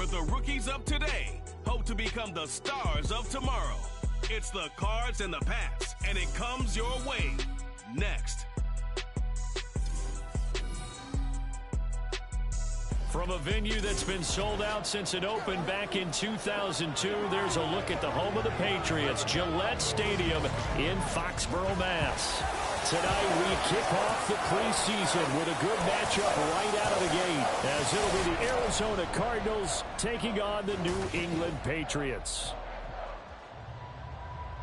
the rookies of today hope to become the stars of tomorrow. It's the Cards and the Pats, and it comes your way next. From a venue that's been sold out since it opened back in 2002, there's a look at the home of the Patriots, Gillette Stadium in Foxborough, Mass. Tonight we kick off the preseason with a good matchup right out of the gate, as it'll be the Arizona Cardinals taking on the New England Patriots.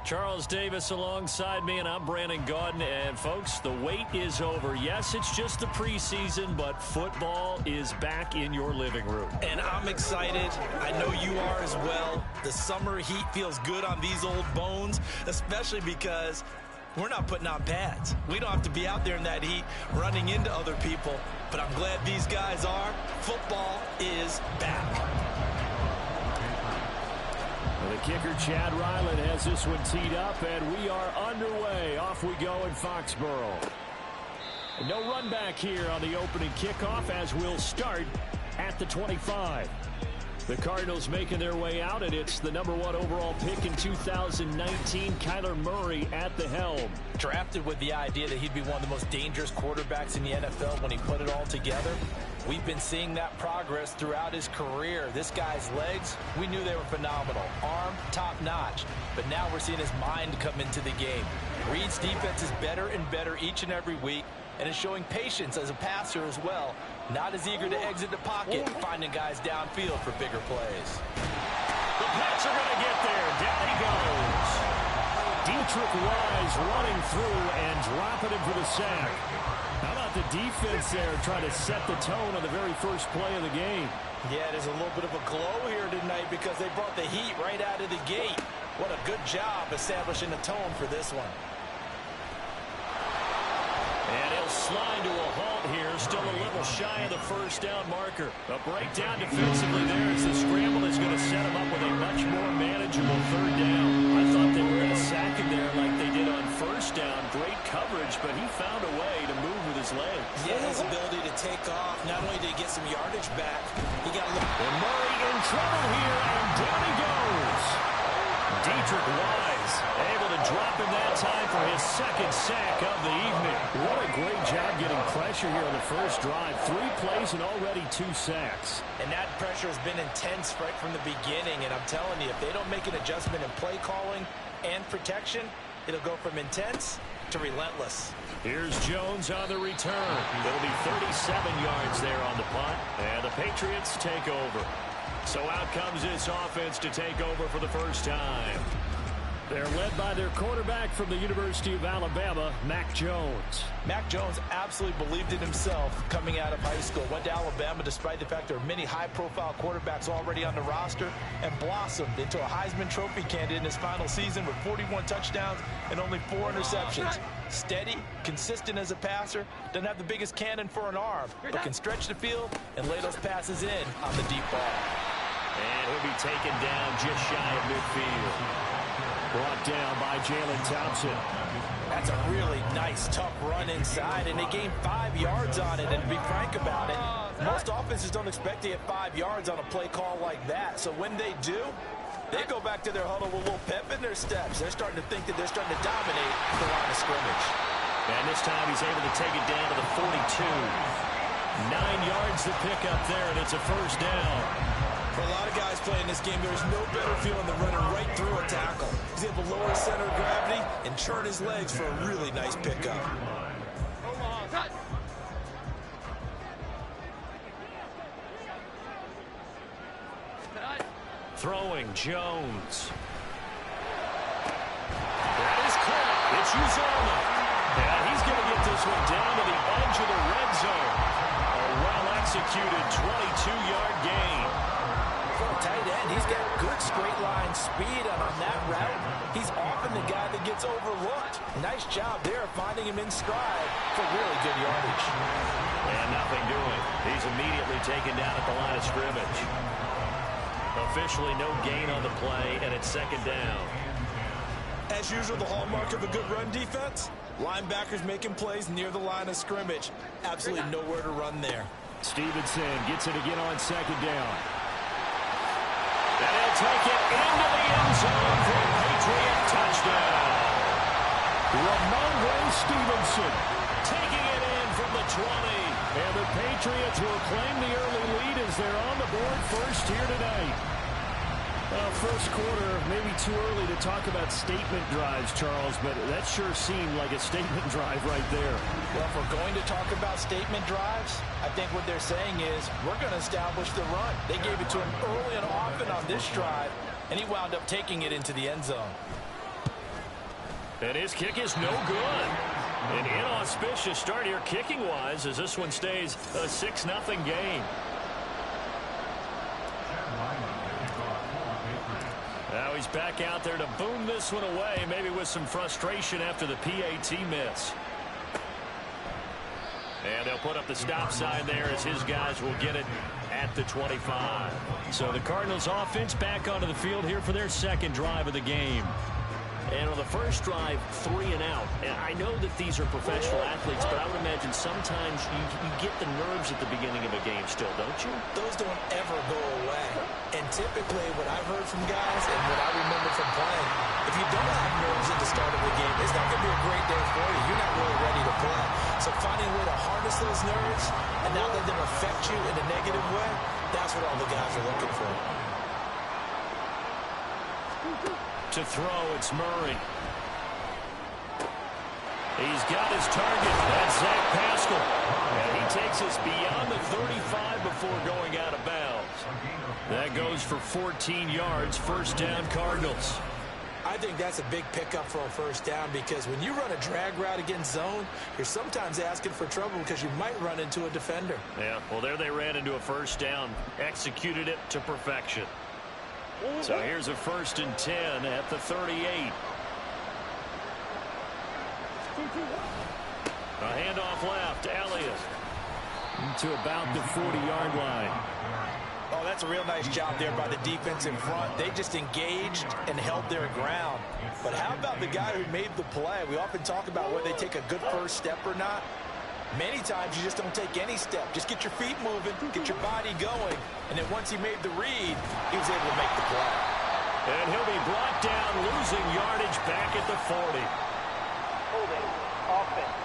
Charles Davis alongside me, and I'm Brandon Gaudin. And, folks, the wait is over. Yes, it's just the preseason, but football is back in your living room. And I'm excited. I know you are as well. The summer heat feels good on these old bones, especially because we're not putting on pads. We don't have to be out there in that heat running into other people. But I'm glad these guys are. Football is back. The kicker, Chad Ryland, has this one teed up, and we are underway. Off we go in Foxborough. No run back here on the opening kickoff, as we'll start at the 25. The Cardinals making their way out, and it's the #1 overall pick in 2019, Kyler Murray at the helm. Drafted with the idea that he'd be one of the most dangerous quarterbacks in the NFL when he put it all together. We've been seeing that progress throughout his career. This guy's legs, we knew they were phenomenal. Arm, top-notch. But now we're seeing his mind come into the game. Reed's defense is better and better each and every week, and is showing patience as a passer as well. Not as eager to exit the pocket, finding guys downfield for bigger plays. The Pats are going to get there. Down he goes. Dietrich Wise running through and dropping him for the sack. How about the defense there trying to set the tone on the very first play of the game? Yeah, there's a little bit of a glow here tonight because they brought the heat right out of the gate. What a good job establishing the tone for this one. And he'll slide to a halt here, still a little shy of the first down marker. A breakdown defensively there as the scramble is going to set him up with a much more manageable third down. I thought they were going to sack him there like they did on first down. Great coverage, but he found a way to move with his legs. Yeah, his ability to take off. Not only did he get some yardage back, he got a little... And Murray in trouble here, and down he goes. Dietrich Wise able to drop in that time for his second sack of the evening. What a great job getting pressure here on the first drive. 3 plays and already 2 sacks. And that pressure has been intense right from the beginning. And I'm telling you, if they don't make an adjustment in play calling and protection, it'll go from intense to relentless. Here's Jones on the return. It'll be 37 yards there on the punt. And the Patriots take over. So out comes this offense to take over for the first time. They're led by their quarterback from the University of Alabama, Mac Jones. Mac Jones absolutely believed in himself coming out of high school. Went to Alabama despite the fact there are many high-profile quarterbacks already on the roster, and blossomed into a Heisman Trophy candidate in his final season with 41 touchdowns and only 4 interceptions. Steady, consistent as a passer, doesn't have the biggest cannon for an arm, but can stretch the field and lay those passes in on the deep ball. And he'll be taken down just shy of midfield. Brought down by Jalen Thompson. That's a really nice, tough run inside, and they gained 5 yards on it. And to be frank about it, most offenses don't expect to get 5 yards on a play call like that. So when they do, they go back to their huddle with a little pep in their steps. They're starting to think that they're starting to dominate the line of scrimmage. And this time he's able to take it down to the 42. 9 yards to pick up there, and it's a first down. For a lot of guys playing this game, there's no better feeling than running right through a tackle. He's able to lower his center of gravity and churn his legs for a really nice pickup. Throwing Jones. That is caught. It's Uzoma. And he's going to get this one down to the edge of the red zone. A well-executed 22-yard gain. For a tight end, he's got good straight line speed, and on that route, he's often the guy that gets overlooked. Nice job there finding him in stride for really good yardage. And nothing doing. He's immediately taken down at the line of scrimmage. Officially no gain on the play, and it's second down. As usual, the hallmark of a good run defense, linebackers making plays near the line of scrimmage. Absolutely nowhere to run there. Stevenson gets it again on second down. And he'll take it into the end zone for a Patriot touchdown. Ramondre Stevenson taking it in from the 20. And the Patriots will claim the early lead as they're on the board first here tonight. First quarter, maybe too early to talk about statement drives, Charles, but that sure seemed like a statement drive right there. Well, if we're going to talk about statement drives, I think what they're saying is we're going to establish the run. They gave it to him early and often on this drive, and he wound up taking it into the end zone. And his kick is no good. An inauspicious start here kicking-wise as this one stays a 6-0 game. Now he's back out there to boom this one away, maybe with some frustration after the PAT miss. And they'll put up the stop sign there as his guys will get it at the 25. So the Cardinals offense back onto the field here for their second drive of the game. And on the first drive, 3 and out. And I know that these are professional athletes, but I would imagine sometimes you get the nerves at the beginning of a game still, don't you? Those don't ever go away. And typically what I've heard from guys and what I remember from playing, if you don't have nerves at the start of the game, it's not going to be a great day for you. You're not really ready to play. So finding a way to harness those nerves and not let them affect you in a negative way, that's what all the guys are looking for. To throw, it's Murray. He's got his target. That's Zach Pascal. And he takes us beyond the 35 before going out of bounds. That goes for 14 yards. First down, Cardinals. I think that's a big pickup for a first down because when you run a drag route against zone, you're sometimes asking for trouble because you might run into a defender. Yeah, well, there they ran into a first down. Executed it to perfection. So here's a 1st and 10 at the 38. A handoff left. Elliott to about the 40-yard line. Oh, that's a real nice job there by the defense in front. They just engaged and held their ground. But how about the guy who made the play? We often talk about whether they take a good first step or not. Many times you just don't take any step. Just get your feet moving, get your body going. And then once he made the read, he was able to make the play. And he'll be brought down, losing yardage back at the 40. Holding offense.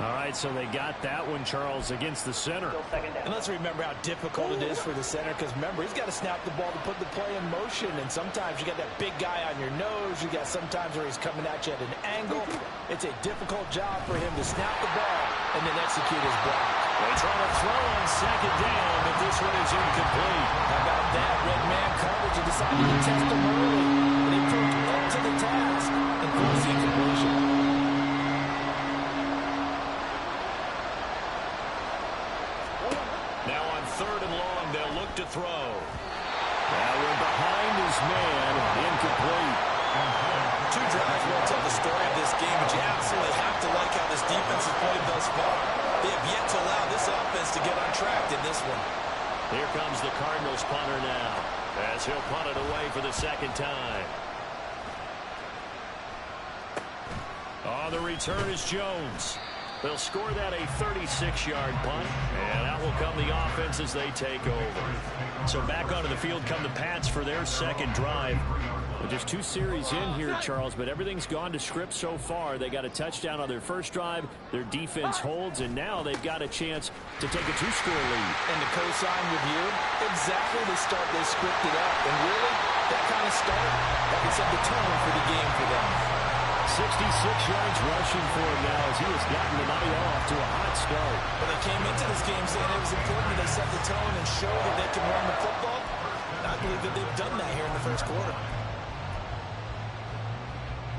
All right, so they got that one, Charles, against the center. And let's remember how difficult it is for the center because, remember, he's got to snap the ball to put the play in motion. And sometimes you got that big guy on your nose. You got sometimes where he's coming at you at an angle. It's a difficult job for him to snap the ball and then execute his block. They try to throw on second down, but this one is incomplete. How about that? Red man coverage and decided to test him early. And he took up to the task and forced the incompletion. To throw. Now we're behind his man. Incomplete. 2 drives will tell the story of this game, but you absolutely have to like how this defense has played thus far. They have yet to allow this offense to get untracked in this one. Here comes the Cardinals punter now, as he'll punt it away for the second time. On the return is Jones. They'll score that a 36-yard punt, and out will come the offense as they take over. So back onto the field come the Pats for their second drive. Well, just 2 series in here, Charles, but everything's gone to script so far. They got a touchdown on their first drive. Their defense holds, and now they've got a chance to take a 2-score lead. And to co-sign with you, exactly the start they scripted up. And really, that kind of start, that can set the tone for the game for them. 66 yards rushing for him now as he has gotten the night off to a hot start. Well, they came into this game saying it was important that they set the tone and show that they can run the football. And I believe that they've done that here in the first quarter.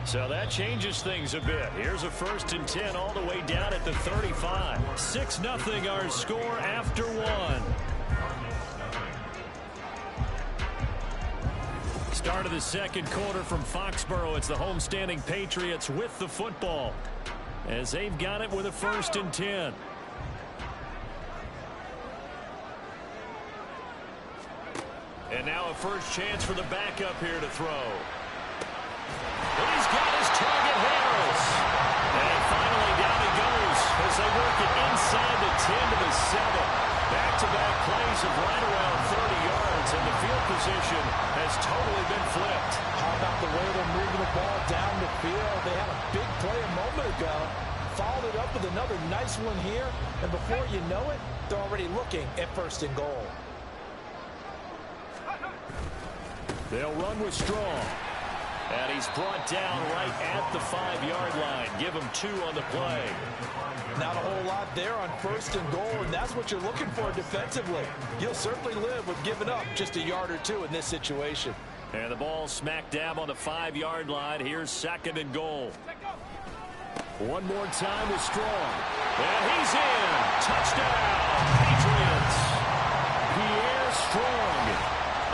So that changes things a bit. Here's a 1st and 10 all the way down at the 35. 6-0 our score after 1. Start of the second quarter from Foxborough. It's the homestanding Patriots with the football as they've got it with a 1st and 10. And now a first chance for the backup here to throw. And he's got his target, Harris. And finally down he goes as they work it inside the 10 to the 7. Back-to-back plays of right around 30 yards, and the field position has totally been flipped. How about the way they're moving the ball down the field? They had a big play a moment ago, followed it up with another nice one here, and before you know it, they're already looking at 1st and goal. They'll run with Strong. And he's brought down right at the 5-yard line. Give him 2 on the play. Not a whole lot there on 1st and goal, and that's what you're looking for defensively. You'll certainly live with giving up just a yard or 2 in this situation. And the ball smack dab on the 5-yard line. Here's 2nd and goal. One more time with Strong. And he's in. Touchdown, Patriots. Pierre Strong.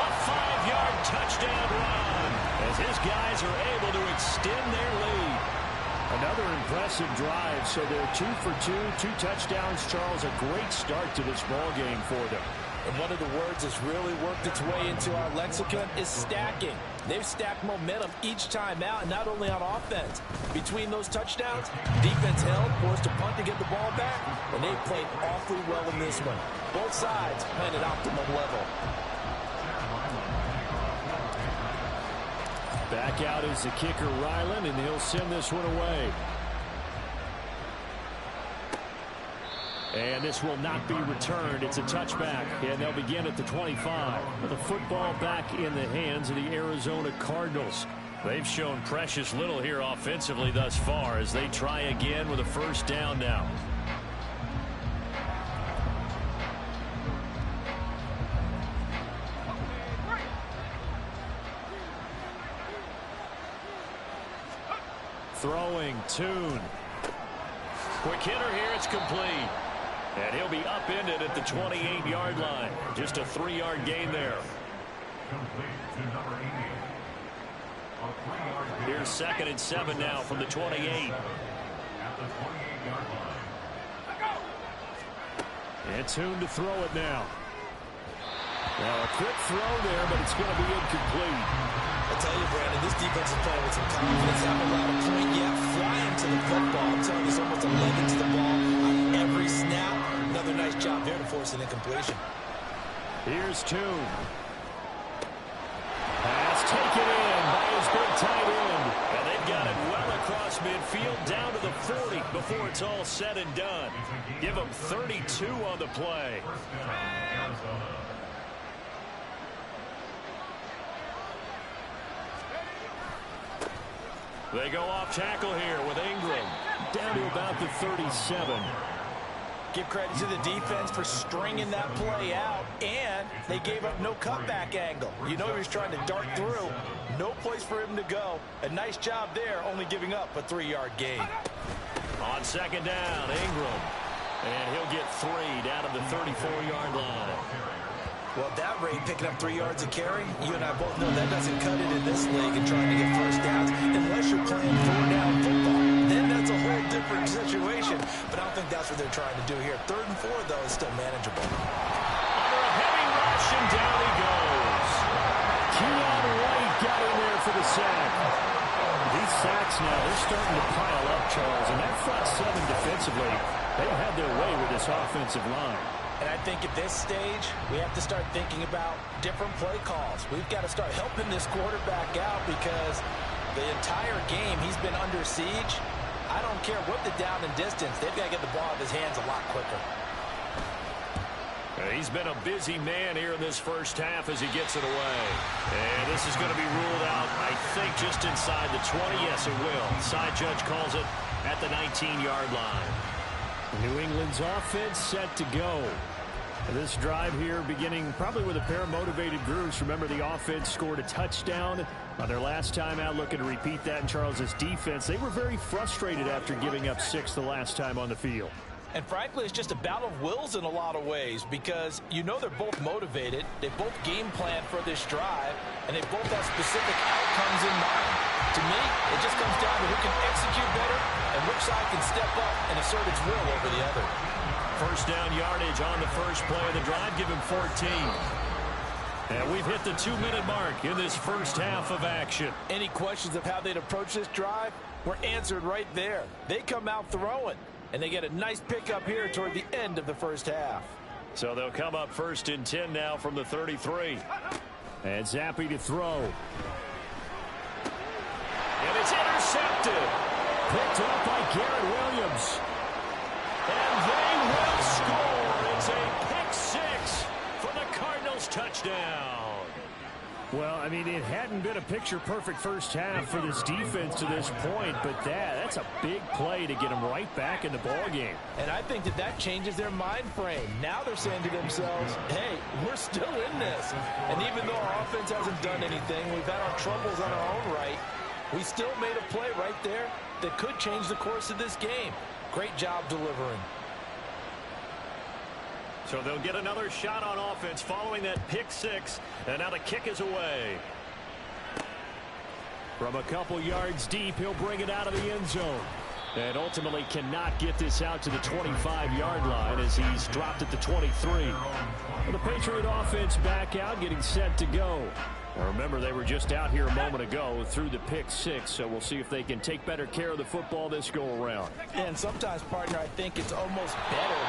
A 5-yard touchdown run as his guys are able to extend their lead. Another impressive drive, so they're 2 for 2, 2 touchdowns. Charles, a great start to this ball game for them. And one of the words that's really worked its way into our lexicon is stacking. They've stacked momentum each time out, and not only on offense. Between those touchdowns, defense held, forced a punt to get the ball back, and they played awfully well in this one. Both sides playing at optimum level. Back out is the kicker, Ryland, and he'll send this one away. And this will not be returned. It's a touchback, and they'll begin at the 25. The football back in the hands of the Arizona Cardinals. They've shown precious little here offensively thus far as they try again with a 1st down now. Throwing, Tune. Quick hitter here, it's complete. And he'll be upended at the 28-yard line. Just a 3-yard gain there. Here's 2nd and 7 now from the 28. And Tune to throw it now. Now a quick throw there, but it's going to be incomplete. I tell you, Brandon, this defense is playing with some confidence. Haven't allowed a point yet. Flying to the football. I'm telling you, there's almost a leg into the ball on every snap. Another nice job there to force an incompletion. Here's Tune. Pass taken in by his big tight end. And they've got it well across midfield down to the 40 before it's all said and done. Give them 32 on the play. They go off tackle here with Ingram. Down to about the 37. Give credit to the defense for stringing that play out, and they gave up no cutback angle. You know he was trying to dart through. No place for him to go. A nice job there, only giving up a 3-yard gain. On 2nd down, Ingram. And he'll get 3 down to the 34-yard line. Well, at that rate, picking up 3 yards a carry, you and I both know that doesn't cut it in this league and trying to get 1st downs unless you're playing 4-down football. Then that's a whole different situation. But I don't think that's what they're trying to do here. 3rd and 4, though, is still manageable. Under a heavy rush, and down he goes. Keon White got in there for the sack. These sacks now, they're starting to pile up, Charles. And that front 7 defensively, they've had their way with this offensive line. And I think at this stage, we have to start thinking about different play calls. We've got to start helping this quarterback out because the entire game he's been under siege. I don't care what the down and distance. They've got to get the ball out of his hands a lot quicker. He's been a busy man here in this 1st half as he gets it away. And this is going to be ruled out, I think, just inside the 20. Yes, it will. Side judge calls it at the 19-yard line. New England's offense set to go. This drive here beginning probably with a pair of motivated groups. Remember, the offense scored a touchdown on their last time out. Looking to repeat that in Charles's defense. They were very frustrated after giving up 6 the last time on the field. And frankly, it's just a battle of wills in a lot of ways because you know they're both motivated. They both game plan for this drive, and they both have specific outcomes in mind. To me, it just comes down to who can execute better and which side can step up and assert its will over the other. 1st down yardage on the first play of the drive. Give him 14. And we've hit the 2-minute mark in this 1st half of action. Any questions of how they'd approach this drive were answered right there. They come out throwing, and they get a nice pickup here toward the end of the 1st half. So they'll come up 1st and 10 now from the 33. And Zappi to throw. And it's intercepted. Picked up by Garrett Williams. And they will score. It's a pick six for the Cardinals touchdown. Well, I mean, it hadn't been a picture-perfect first half for this defense to this point, but that's a big play to get them right back in the ballgame. And I think that changes their mind frame. Now they're saying to themselves, hey, we're still in this. And even though our offense hasn't done anything, we've had our troubles on our own right, we still made a play right there that could change the course of this game. Great job delivering. So they'll get another shot on offense following that pick six. And now the kick is away. From a couple yards deep, he'll bring it out of the end zone. And ultimately cannot get this out to the 25-yard line as he's dropped at the 23. Well, the Patriot offense back out, getting set to go. Now remember, they were just out here a moment ago through the pick six, so we'll see if they can take better care of the football this go-around. And sometimes, partner, I think it's almost better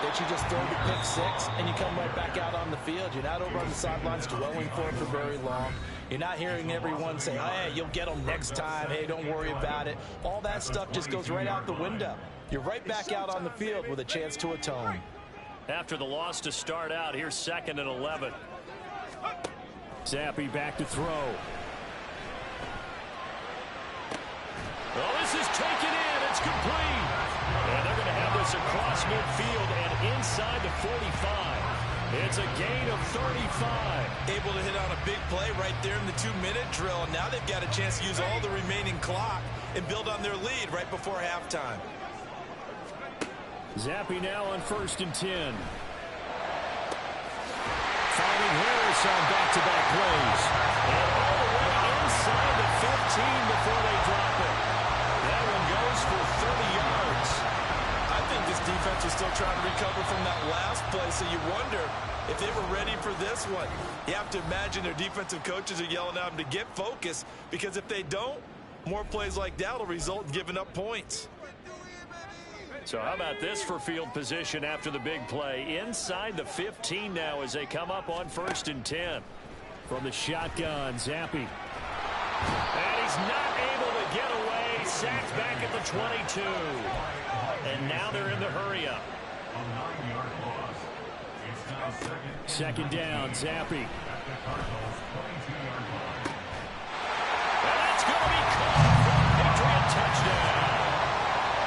that you just throw the pick six and you come right back out on the field. You're not over on the sidelines dwelling for it for very long. You're not hearing everyone say, hey, you'll get them next time. Hey, don't worry about it. All that stuff just goes right out the window. You're right back out on the field with a chance to atone. After the loss to start out, here's 2nd and 11. Zappi back to throw. Oh, this is taken in. It's complete. And they're going to have this across midfield and inside the 45. It's a gain of 35. Able to hit on a big play right there in the 2-minute drill. And now they've got a chance to use all the remaining clock and build on their lead right before halftime. Zappi now on 1st and 10. Finding Harris on back-to-back plays. And all the way inside the 15 before they drop it. That one goes for 30 yards. I think this defense is still trying to recover from that last play, so you wonder if they were ready for this one. You have to imagine their defensive coaches are yelling at them to get focused, because if they don't, more plays like that will result in giving up points. So how about this for field position after the big play? Inside the 15 now as they come up on 1st and 10. From the shotgun, Zappi. And he's not able to get away. Sacked back at the 22. And now they're in the hurry-up. 2nd down, Zappi. And that's going to be caught. Patriot touchdown.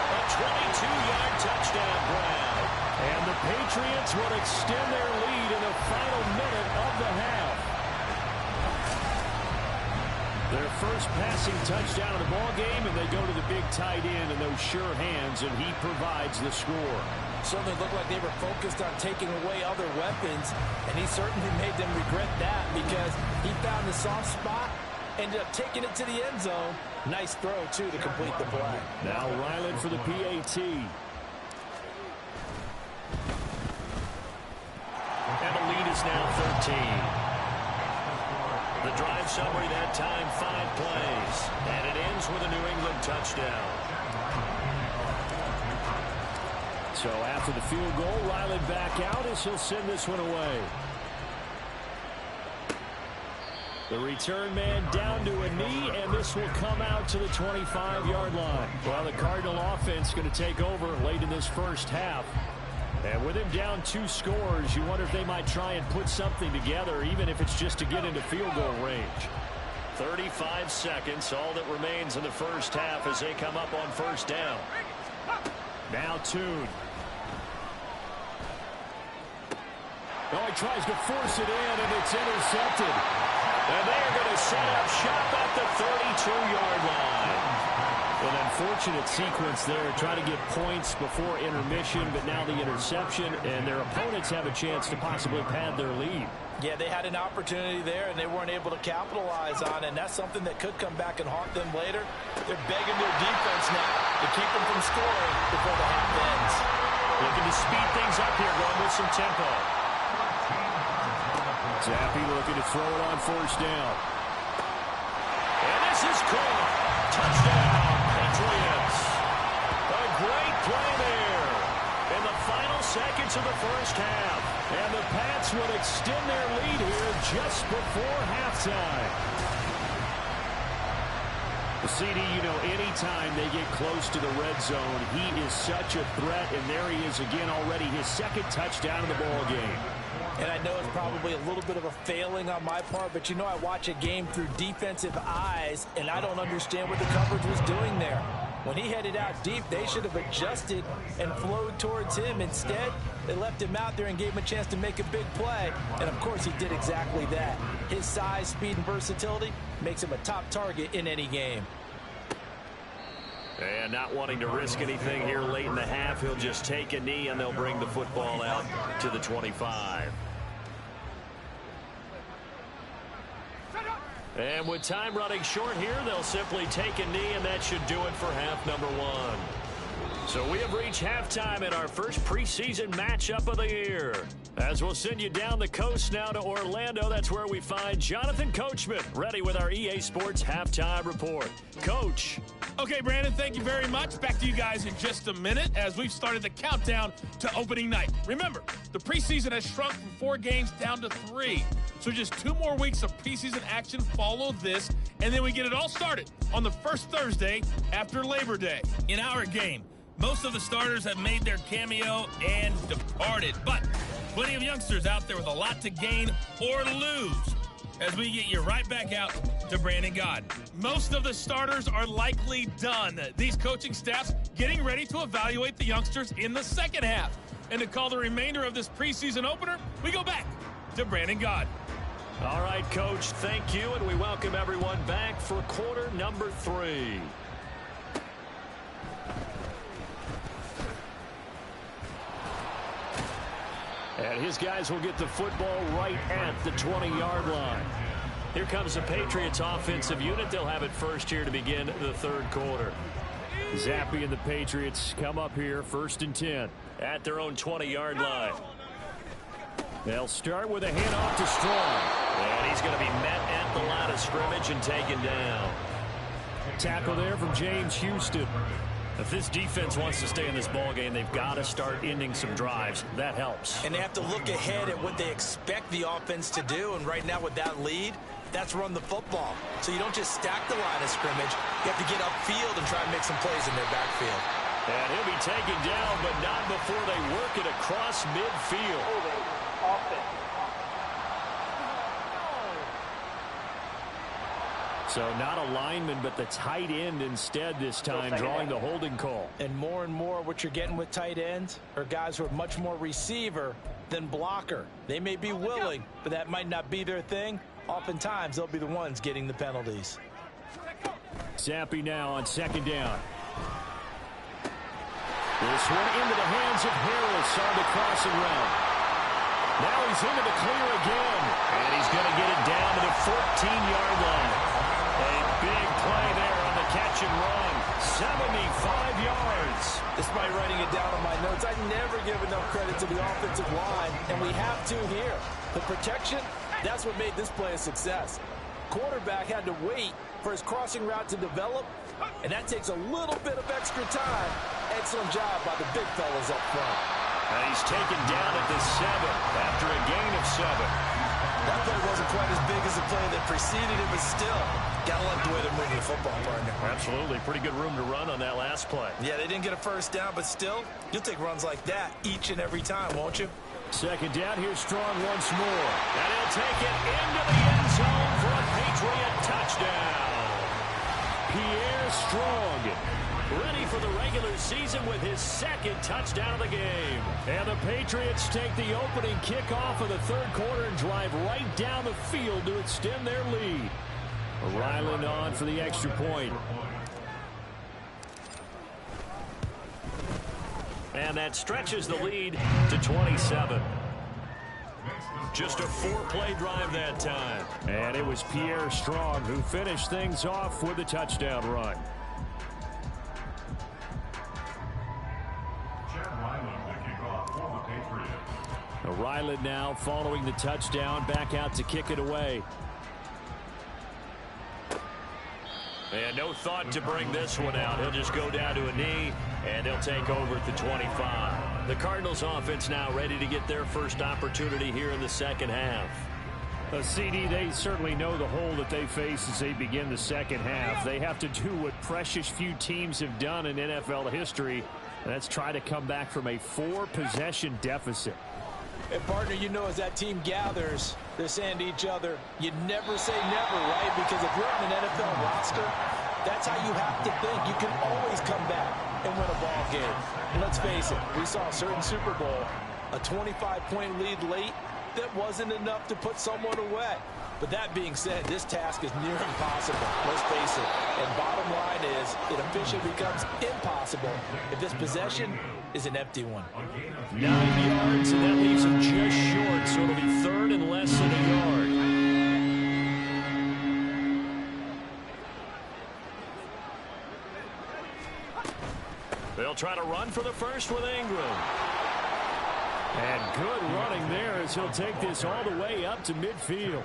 A 22-yard touchdown grab. And the Patriots will extend their lead in the final minute of the half. Their first passing touchdown of the ball game, and they go to the big tight end in those sure hands, and he provides the score. Certainly looked like they were focused on taking away other weapons, and he certainly made them regret that, because he found the soft spot, ended up taking it to the end zone. Nice throw, too, to complete the play. Now Ryland for the PAT. And the lead is now 13. The drive summary that time, 5 plays. And it ends with a New England touchdown. So after the field goal, Ryland back out as he'll send this one away. The return man down to a knee, and this will come out to the 25-yard line. Well, the Cardinal offense going to take over late in this first half. And with him down 2 scores, you wonder if they might try and put something together, even if it's just to get into field goal range. 35 seconds, all that remains in the first half as they come up on 1st down. Now Toon. Oh, he tries to force it in, and it's intercepted. And they're going to set up shop at the 32-yard line. An unfortunate sequence there, trying to get points before intermission, but now the interception, and their opponents have a chance to possibly pad their lead. Yeah, they had an opportunity there, and they weren't able to capitalize on it, and that's something that could come back and haunt them later. They're begging their defense now to keep them from scoring before the half ends. Looking to speed things up here, going with some tempo. Zappi looking to throw it on 1st down. And this is caught. Touchdown, Patriots. A great play there in the final seconds of the first half. And the Pats will extend their lead here just before halftime. CD, you know, anytime they get close to the red zone, he is such a threat, and there he is again already, his second touchdown of the ball game. And I know it's probably a little bit of a failing on my part, but you know I watch a game through defensive eyes, and I don't understand what the coverage was doing there. When he headed out deep, they should have adjusted and flowed towards him. Instead, they left him out there and gave him a chance to make a big play. And, of course, he did exactly that. His size, speed, and versatility makes him a top target in any game. And not wanting to risk anything here late in the half, he'll just take a knee, and they'll bring the football out to the 25. And with time running short here, they'll simply take a knee, and that should do it for half number one. So we have reached halftime in our first preseason matchup of the year. As we'll send you down the coast now to Orlando, that's where we find Jonathan Coachman, ready with our EA Sports Halftime Report. Coach. Okay, Brandon, thank you very much. Back to you guys in just a minute as we've started the countdown to opening night. Remember, the preseason has shrunk from 4 games down to 3. So just 2 more weeks of preseason action follow this, and then we get it all started on the first Thursday after Labor Day. In our game, most of the starters have made their cameo and departed, but plenty of youngsters out there with a lot to gain or lose as we get you right back out to Brandon God. Most of the starters are likely done. These coaching staffs getting ready to evaluate the youngsters in the second half. And to call the remainder of this preseason opener, we go back to Brandon God. All right, Coach, thank you, and we welcome everyone back for quarter number 3. And his guys will get the football right at the 20-yard line. Here comes the Patriots offensive unit. They'll have it first here to begin the third quarter. Zappe and the Patriots come up here first and 10 at their own 20-yard line. They'll start with a handoff to Strong. And he's going to be met at the line of scrimmage and taken down. Tackle there from James Houston. If this defense wants to stay in this ballgame, they've got to start ending some drives. That helps. And they have to look ahead at what they expect the offense to do. And right now with that lead, that's run the football. So you don't just stack the line of scrimmage. You have to get upfield and try and make some plays in their backfield. And he'll be taken down, but not before they work it across midfield. Offense. So not a lineman, but the tight end instead this time, drawing the holding call. And more what you're getting with tight ends are guys who are much more receiver than blocker. They may be willing, but that might not be their thing. Oftentimes, they'll be the ones getting the penalties. Zappe now on second down. This one into the hands of Harris on the crossing route. Now he's into the clear again. And he's going to get it down to the 14-yard line. A big play there on the catch and run. 75 yards. Despite writing it down on my notes, I never give enough credit to the offensive line, and we have to here. The protection, that's what made this play a success. Quarterback had to wait for his crossing route to develop, and that takes a little bit of extra time. Excellent job by the big fellas up front. And he's taken down at the 7 after a gain of 7. That play wasn't quite as big as the play that preceded it, but still, gotta like the way they're moving the football, partner. Absolutely. Pretty good room to run on that last play. Yeah, they didn't get a first down, but still, you'll take runs like that each and every time, won't you? Second down, here's Strong once more. And he'll take it into the end zone for a Patriot touchdown. Pierre Strong, ready for the regular season with his second touchdown of the game. And the Patriots take the opening kickoff of the third quarter and drive right down the field to extend their lead. Ryland on for the extra point. And that stretches the lead to 27. Just a 4-play drive that time. And it was Pierre Strong who finished things off with a touchdown run. Ryland now following the touchdown, back out to kick it away. And no thought to bring this one out. He'll just go down to a knee, and they'll take over at the 25. The Cardinals offense now ready to get their first opportunity here in the second half. CD, they certainly know the hole that they face as they begin the second half. They have to do what precious few teams have done in NFL history. That's try to come back from a 4-possession deficit. And, partner, you know, as that team gathers, they're saying to each other, you never say never, right? Because if you're on an NFL roster, that's how you have to think. You can always come back and win a ball game. And let's face it, we saw a certain Super Bowl, a 25-point lead late, that wasn't enough to put someone away. But that being said, this task is near impossible. Let's face it. And bottom line is, it officially becomes impossible if this possession is an empty one. 9 yards, and that leaves him just short, so it'll be third and less than a yard. They'll try to run for the first with Ingram. And good running there as he'll take this all the way up to midfield.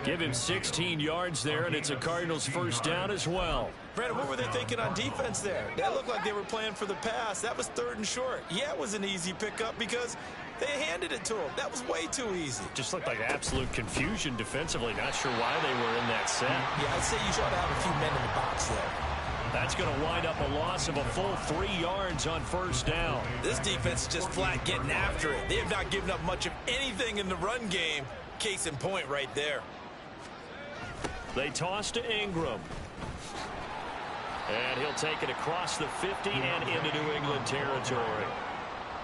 Give him 16 yards there, and it's a Cardinals first down as well. Brandon, what were they thinking on defense there? That looked like they were playing for the pass. That was third and short. Yeah, it was an easy pickup because they handed it to him. That was way too easy. Just looked like absolute confusion defensively. Not sure why they were in that set. Yeah, I'd say you should have a few men in the box there. That's going to wind up a loss of a full 3 yards on first down. This defense is just flat getting after it. They have not given up much of anything in the run game. Case in point right there. They toss to Ingram. And he'll take it across the 50 and into New England territory.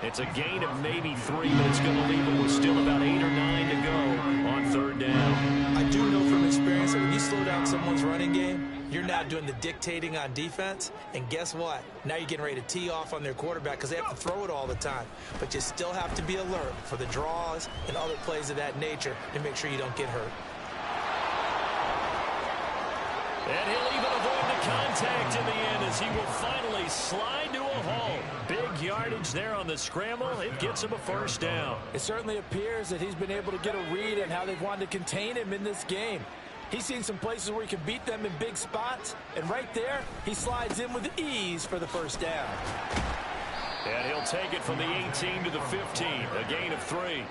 It's a gain of maybe 3, but it's going to leave him with still about 8 or 9 to go on third down. I do know from experience that when you slow down someone's running game, you're now doing the dictating on defense. And guess what? Now you're getting ready to tee off on their quarterback because they have to throw it all the time. But you still have to be alert for the draws and other plays of that nature to make sure you don't get hurt. And he'll even avoid the contact in the end as he will finally slide to a halt. Big yardage there on the scramble. It gets him a first down. It certainly appears that he's been able to get a read on how they've wanted to contain him in this game. He's seen some places where he can beat them in big spots, and right there, he slides in with ease for the first down. And he'll take it from the 18 to the 15, a gain of 3.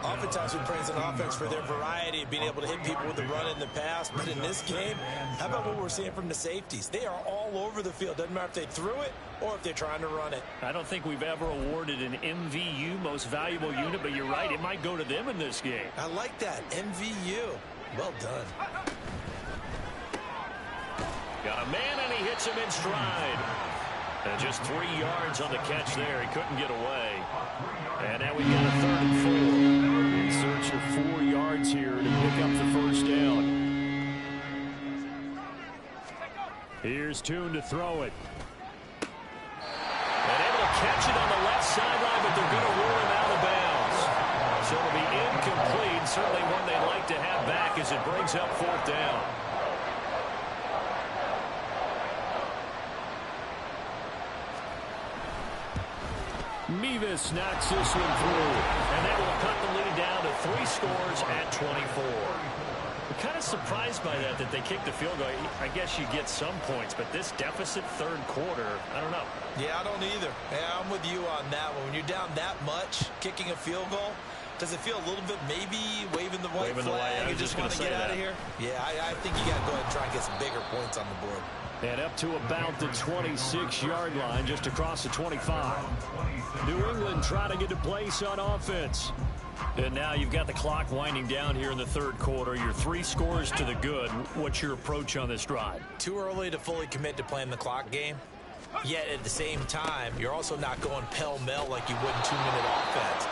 Oftentimes we praise an offense for their variety of being able to hit people with the run in the pass, but in this game, how about what we're seeing from the safeties? They are all over the field. Doesn't matter if they threw it or if they're trying to run it. I don't think we've ever awarded an MVU, most valuable unit, but you're right, it might go to them in this game. I like that, MVU. Well done. Got a man, and he hits him in stride. And just 3 yards on the catch there. He couldn't get away. And now we've got a 3rd and 4. In search of 4 yards here to pick up the first down. Here's Tune to throw it. And able to catch it on the left sideline, but they're going to rule him out of bounds. So it'll be incomplete. Certainly one they'd like to have back as it brings up 4th down. Mevis knocks this one through. And that will cut the lead down to 3 scores at 24. We're kind of surprised by that they kicked the field goal. I guess you get some points, but this deficit 3rd quarter, I don't know. Yeah, I don't either. Yeah, I'm with you on that one. When you're down that much, kicking a field goal, does it feel a little bit maybe waving the white flag and just want to get out of here? Yeah, I think you got to go ahead and try and get some bigger points on the board. And up to about the 26-yard line, just across the 25. New England trying to get to place on offense. And now you've got the clock winding down here in the 3rd quarter. You're 3 scores to the good. What's your approach on this drive? Too early to fully commit to playing the clock game. Yet at the same time, you're also not going pell-mell like you would in 2-minute offense.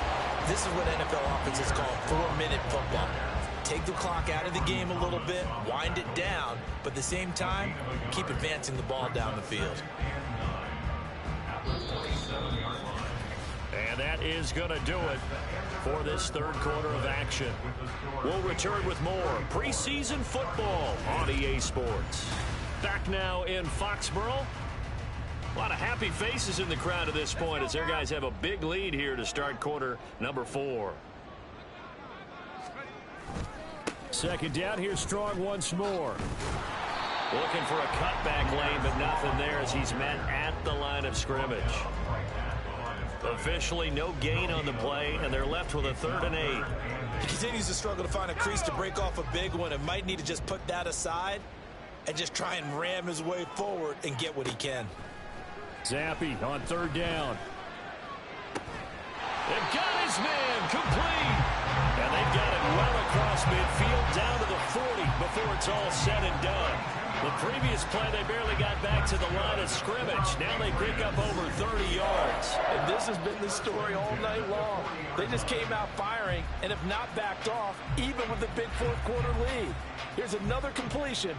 This is what NFL offenses call 4-minute football. Take the clock out of the game a little bit, wind it down, but at the same time, keep advancing the ball down the field. And that is going to do it for this 3rd quarter of action. We'll return with more preseason football on EA Sports. Back now in Foxborough. A lot of happy faces in the crowd at this point as their guys have a big lead here to start quarter number 4. 2nd down here, Strong once more. Looking for a cutback lane, but nothing there as he's met at the line of scrimmage. Officially no gain on the play, and they're left with a 3rd and 8. He continues to struggle to find a crease to break off a big one, and might need to just put that aside and just try and ram his way forward and get what he can. Zappi on 3rd down. They've got his man complete. And they've got it well across midfield down to the 40 before it's all said and done. The previous play, they barely got back to the line of scrimmage. Now they pick up over 30 yards. And this has been the story all night long. They just came out firing and have not backed off, even with the big 4th quarter lead. Here's another completion.